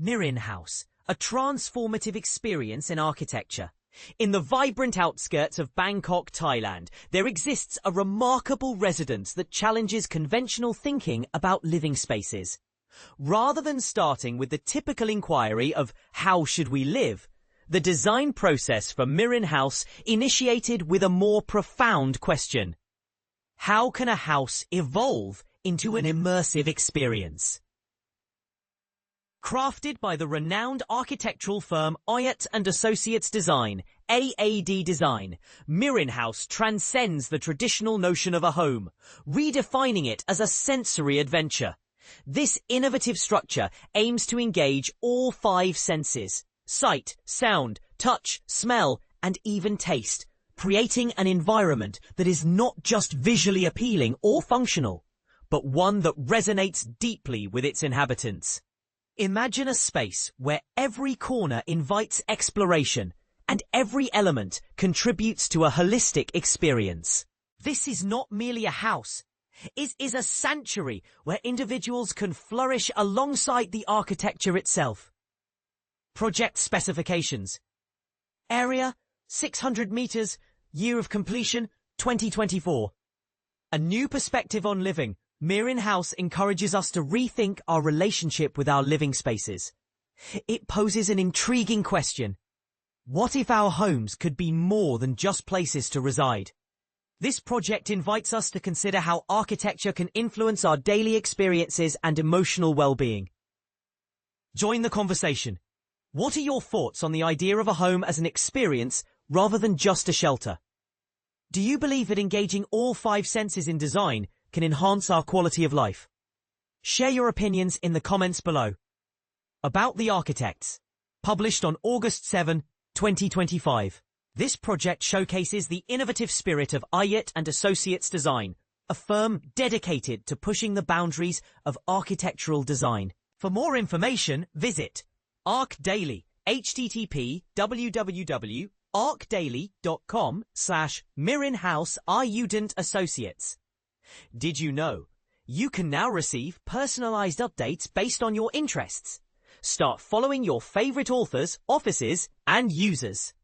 MIRIN House, a transformative experience in architecture. In the vibrant outskirts of Bangkok, Thailand, there exists a remarkable residence that challenges conventional thinking about living spaces. Rather than starting with the typical inquiry of how should we live, the design process for MIRIN House initiated with a more profound question. How can a house evolve into an immersive experience? Crafted by the renowned architectural firm Ayutt and Associates Design, AAD Design, MIRIN House transcends the traditional notion of a home, redefining it as a sensory adventure. This innovative structure aims to engage all five senses: sight, sound, touch, smell, and even taste, creating an environment that is not just visually appealing or functional, but one that resonates deeply with its inhabitants. Imagine a space where every corner invites exploration and every element contributes to a holistic experience. This is not merely a house. It is a sanctuary where individuals can flourish alongside the architecture itself. Project specifications. Area, 600 meters. Year of completion, 2024. A new perspective on living. MIRIN House encourages us to rethink our relationship with our living spaces. It poses an intriguing question. What if our homes could be more than just places to reside? This project invites us to consider how architecture can influence our daily experiences and emotional well-being. Join the conversation. What are your thoughts on the idea of a home as an experience rather than just a shelter? Do you believe that engaging all five senses in design can enhance our quality of life? Share your opinions in the comments below. About the Architects. Published on August 7, 2025. This project showcases the innovative spirit of Ayutt and Associates Design, a firm dedicated to pushing the boundaries of architectural design. For more information, visit ArchDaily, http://www.archdaily.com/MIRIN House Ayutt and Associates. Did you know you can now receive personalized updates based on your interests? Start following your favorite authors, offices, and users.